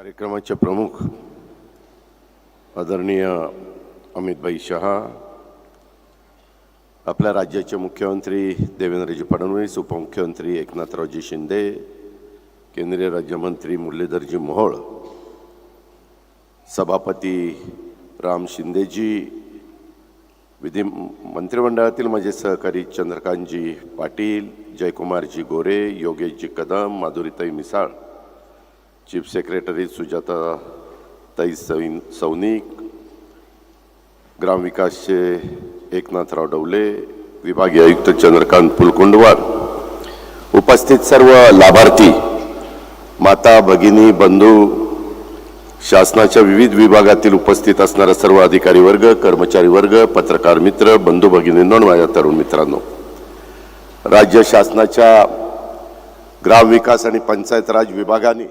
कार्यक्रमाचे प्रमुख आदरणीय अमितभाई शहा, आपल्या राज्याचे मुख्यमंत्री देवेंद्रजी फडणवीस, उपमुख्यमंत्री एकनाथरावजी शिंदे, केंद्रीय राज्यमंत्री मुरलीधरजी मोहोळ, सभापती राम शिंदेजी, विधी मंत्रिमंडळातील माझे सहकारी चंद्रकांतजी पाटील, जयकुमारजी गोरे, योगेशजी कदम, माधुरीताई मिसाळ, चीफ सेक्रेटरी सुजाताताई सौनिक, ग्रामविकासचे एकनाथराव डवले, विभागीय आयुक्त चंद्रकांत पुलकुंडवार, उपस्थित सर्व लाभार्थी, माता भगिनी बंधू, शासनाच्या विविध विभागातील उपस्थित असणारा सर्व अधिकारी वर्ग, कर्मचारी वर्ग, पत्रकार मित्र, बंधू भगिनींनो, माझ्या तरुण मित्रांनो, राज्य शासनाच्या ग्रामविकास आणि पंचायत राज विभागाने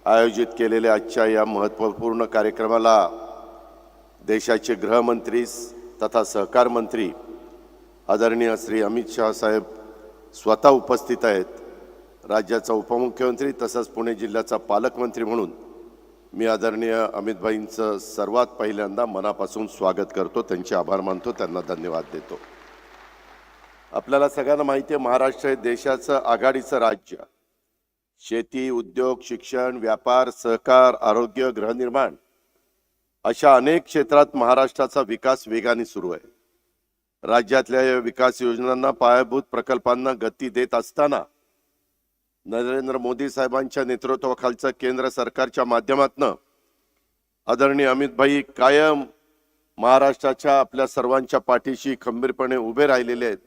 आयोजित केलेल्या आजच्या या महत्त्वपूर्ण कार्यक्रमाला देशाचे गृहमंत्री तथा सहकार मंत्री आदरणीय श्री अमित शहा साहेब स्वतः उपस्थित आहेत. राज्याचा उपमुख्यमंत्री तसंच पुणे जिल्ह्याचा पालकमंत्री म्हणून मी आदरणीय अमितभाईंचं सर्वात पहिल्यांदा मनापासून स्वागत करतो, त्यांचे आभार मानतो, त्यांना धन्यवाद देतो. आपल्याला सगळ्यांना माहिती आहे, महाराष्ट्र हे देशाचं आघाडीचं राज्य. शेती, उद्योग, शिक्षण, व्यापार, सहकार, आरोग्य, गृहनिर्माण अशा अनेक क्षेत्रात महाराष्ट्राचा विकास वेगाने सुरू आहे. राज्यातल्या या विकास योजनांना, पायाभूत प्रकल्पांना गती देत असताना नरेंद्र मोदी साहेबांच्या नेतृत्वाखालचं केंद्र सरकारच्या माध्यमातून आदरणीय अमितभाई कायम महाराष्ट्राच्या आपल्या सर्वांच्या पाठीशी खंबीरपणे उभे राहिलेले आहेत.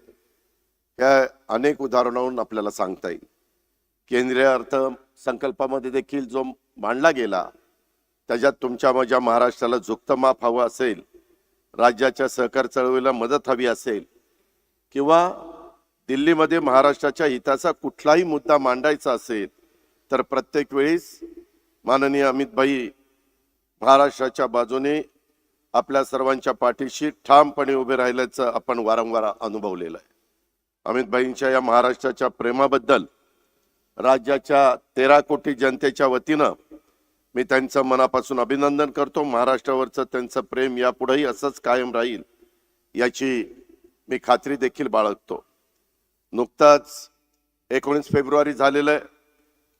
या अनेक उदाहरणावरून आपल्याला सांगता येईल. केंद्रीय अर्थसंकल्पामध्ये देखील जो मांडला गेला त्याच्यात तुमच्या माझ्या महाराष्ट्राला झुकतं माप हवं असेल, राज्याच्या सहकार चळवळीला मदत हवी असेल, किंवा दिल्लीमध्ये महाराष्ट्राच्या हिताचा कुठलाही मुद्दा मांडायचा असेल, तर प्रत्येक वेळेस माननीय अमितभाई महाराष्ट्राच्या बाजूने आपल्या सर्वांच्या पाठीशी ठामपणे उभे राहिल्याचं आपण वारंवार अनुभवलेलं आहे. अमितभाईंच्या या महाराष्ट्राच्या प्रेमाबद्दल राज्याच्या 13 कोटी जनतेच्या वतीनं मी त्यांचं मनापासून अभिनंदन करतो. महाराष्ट्रावरचं त्यांचं प्रेम यापुढेही असंच कायम राहील याची मी खात्री देखील बाळगतो. नुकताच 19 फेब्रुवारी झालेलं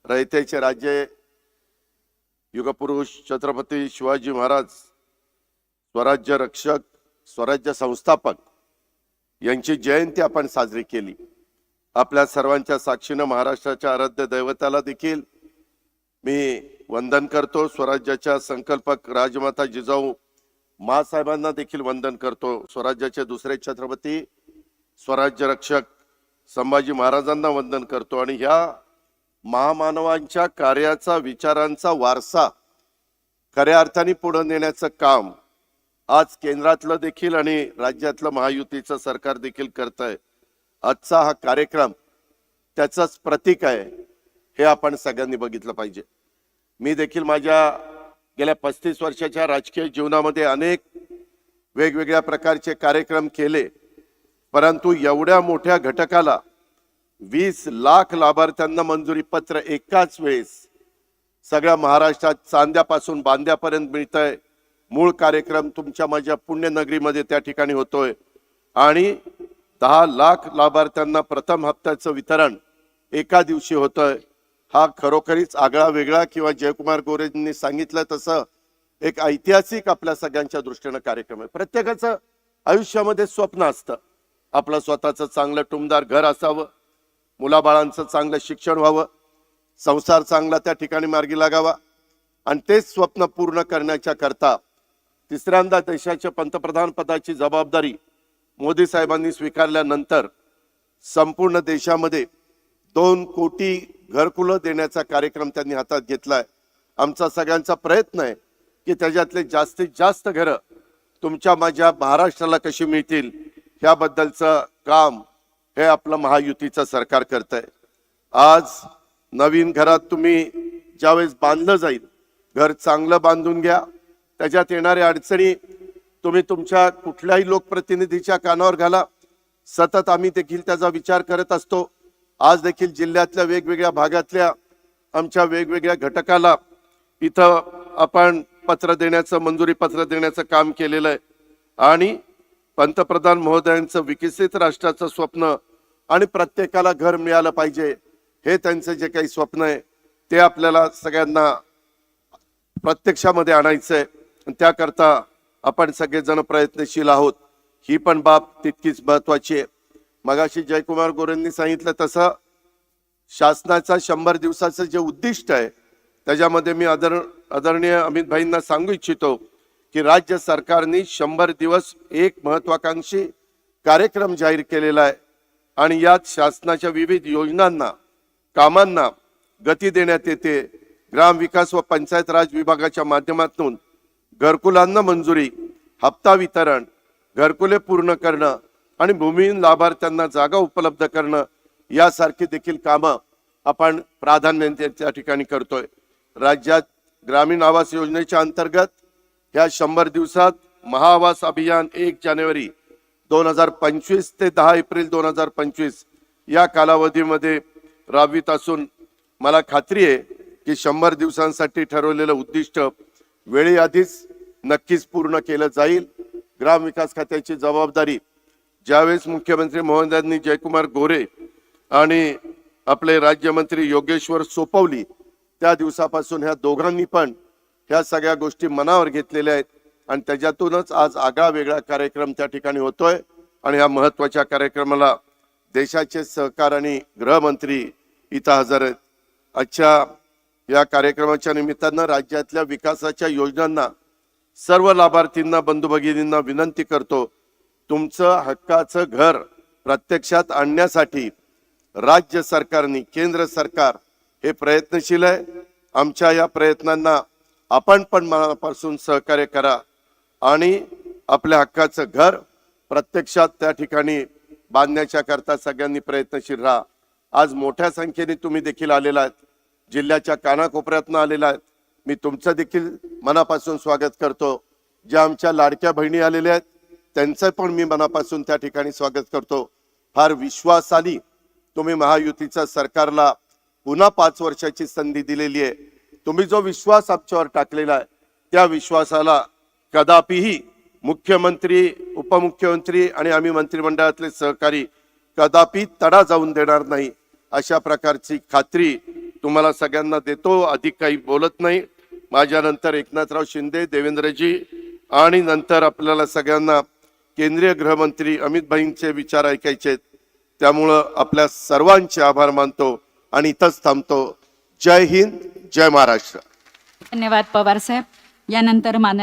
रयतेचे राज्य युगपुरुष छत्रपती शिवाजी महाराज, स्वराज्य रक्षक, स्वराज्य संस्थापक यांची जयंती आपण साजरी केली. आपल्या सर्वांच्या साक्षीनं महाराष्ट्राच्या आराध्य दैवताला देखील मी वंदन करतो. स्वराज्याच्या संकल्पक राजमाता जिजाऊ मासाहेबांना देखील वंदन करतो. स्वराज्याचे दुसरे छत्रपती, स्वराज्य रक्षक संभाजी महाराजांना वंदन करतो. आणि ह्या महामानवांच्या कार्याचा, विचारांचा वारसा खऱ्या अर्थाने पुढे नेण्याचं काम आज केंद्रातलं देखील आणि राज्यातलं महायुतीचं सरकार देखील करत आहे. आजचा हा कार्यक्रम त्याचंच प्रतीक आहे, हे आपण सगळ्यांनी बघितलं पाहिजे. मी देखील माझ्या गेल्या 35 वर्षाच्या राजकीय जीवनामध्ये अनेक वेगवेगळ्या प्रकारचे कार्यक्रम केले, परंतु एवढ्या मोठ्या घटकाला 20 लाख लाभार्थ्यांना मंजुरी पत्र एकाच वेळेस सगळ्या महाराष्ट्रात चांद्यापासून बांद्यापर्यंत मिळतंय. मूळ कार्यक्रम तुमच्या माझ्या पुण्यनगरीमध्ये त्या ठिकाणी होतोय आणि 10 लाख लाभार्थ्यांना प्रथम हप्त्याचं वितरण एका दिवशी होतंय. हा खरोखरीच आगळा वेगळा, किंवा जयकुमार गोरेंनी सांगितलं तसं एक ऐतिहासिक आपल्या सगळ्यांच्या दृष्टीनं कार्यक्रम आहे. प्रत्येकाचं आयुष्यामध्ये स्वप्न असतं, आपलं स्वतःचं चांगलं टुमदार घर असावं, मुलाबाळांचं चांगलं शिक्षण व्हावं, संसार चांगला त्या ठिकाणी मार्गी लागावा. आणि तेच स्वप्न पूर्ण करण्याच्या करता तिसऱ्यांदा देशाच्या पंतप्रधान पदाची जबाबदारी मोदी साहेबांनी स्वीकारल्यानंतर संपूर्ण देशामध्ये 2 कोटी घरकुलं देण्याचा कार्यक्रम त्यांनी हातात घेतलाय. आमचा सगळ्यांचा प्रयत्न आहे की त्याच्यातले जास्तीत जास्त घरं तुमच्या माझ्या महाराष्ट्राला कशी मिळतील ह्याबद्दलचं काम हे आपलं महायुतीचं सरकार करतंय. आज नवीन घरात तुम्ही ज्यावेळेस बांधलं जाईल, घर चांगलं बांधून घ्या. त्याच्यात येणाऱ्या अडचणी तुम्ही तुमच्या कुठल्याही लोकप्रतिनिधीच्या कानावर घाला. सतत आम्ही देखील त्याचा विचार करत असतो. आज देखील जिल्ह्यातल्या वेगवेगळ्या भागातल्या आमच्या वेगवेगळ्या घटकाला इथं आपण पत्र देण्याचं मंजुरी पत्र देण्याचं काम केलेलं आहे आणि पंतप्रधान महोदयांचं विकसित राष्ट्राचं स्वप्न आणि प्रत्येकाला घर मिळालं पाहिजे हे त्यांचं जे काही स्वप्न आहे ते आपल्याला सगळ्यांना प्रत्यक्षामध्ये आणायचंय. त्याकरता आपण सगळेजण प्रयत्नशील आहोत. ही पण बाब तितकीच महत्वाची आहे. मगाशी जयकुमार गोरेंनी सांगितलं तसं शासनाचा 100 दिवसाचं जे उद्दिष्ट आहे त्याच्यामध्ये मी आदरणीय अमित भाईंना सांगू इच्छितो की राज्य सरकारने 100 दिवस एक महत्वाकांक्षी कार्यक्रम जाहीर केलेला आहे आणि यात शासनाच्या विविध योजनांना कामांना गती देण्यात येते. ग्रामविकास व पंचायत राज विभागाच्या माध्यमातून घरकुलांना मंजुरी, हप्ता वितरण, घरकुले पूर्ण करणं आणि भूमिहीन लाभार्थ्यांना जागा उपलब्ध करणं यासारखी देखील कामं आपण प्राधान्याने त्या ठिकाणी करतोय. राज्यात ग्रामीण आवास योजनेच्या अंतर्गत या 100 दिवसात महाआवास अभियान 1 जानेवारी 2025 ते 10 एप्रिल 2025 या कालावधीमध्ये राबवित असून मला खात्री आहे की 100 दिवसांसाठी ठरवलेलं उद्दिष्ट वेळेआधीच नक्कीच पूर्ण केलं जाईल. ग्रामविकास खात्याची जबाबदारी ज्यावेळेस मुख्यमंत्री महोदयांनी जयकुमार गोरे आणि आपले राज्यमंत्री योगेश्वर सोपवली त्या दिवसापासून ह्या दोघांनी पण ह्या सगळ्या गोष्टी मनावर घेतलेल्या आहेत आणि त्याच्यातूनच आज आगळा वेगळा कार्यक्रम त्या ठिकाणी होतोय. आणि ह्या महत्वाच्या कार्यक्रमाला देशाचे सहकार आणि गृहमंत्री इथं हजर आहेत. आजच्या या कार्यक्रमाच्या निमित्तानं राज्यातल्या विकासाच्या योजनांना सर्व लाभार्थींना बंधू भगिनींना विनंती करतो, तुमचं हक्काचं घर प्रत्यक्षात आणण्यासाठी राज्य सरकारने केंद्र सरकार हे प्रयत्नशील आहे. आमच्या या प्रयत्नांना आपण पण मनापासून सहकार्य करा आणि आपल्या हक्काचं घर प्रत्यक्षात त्या ठिकाणी बांधण्याच्या करता सगळ्यांनी प्रयत्नशील राहा. आज मोठ्या संख्येने तुम्ही देखील आलेला आहेत, जिल्ह्याच्या कानाकोपऱ्यातनं आलेला आहेत. मी तुमचं देखील मनापासून स्वागत करतो. ज्या आमच्या लाडक्या बहिणी आलेल्या आहेत त्यांचं पण मी मनापासून त्या ठिकाणी स्वागत करतो. फार विश्वासाने तुम्ही महायुतीच्या सरकारला पुन्हा 5 वर्षाची संधी दिलेली आहे. तुम्ही जो विश्वास आमच्यावर टाकलेला आहे त्या विश्वासाला कदापिही मुख्यमंत्री, उपमुख्यमंत्री आणि आम्ही मंत्रिमंडळातले सहकारी कदापि तडा जाऊन देणार नाही अशा प्रकारची खात्री तुम्हाला सगळ्यांना देतो. अधिक काही बोलत नाही. माझ्यानंतर एकनाथराव शिंदे, देवेंद्रजी आणि नंतर आपल्याला सगळ्यांना केंद्रीय गृहमंत्री अमित भाईंचे विचार ऐकायचे आहेत. त्यामुळं आपल्या सर्वांचे आभार मानतो आणि इथंच थांबतो. जय हिंद, जय महाराष्ट्र. धन्यवाद पवार साहेब. यानंतर माननीय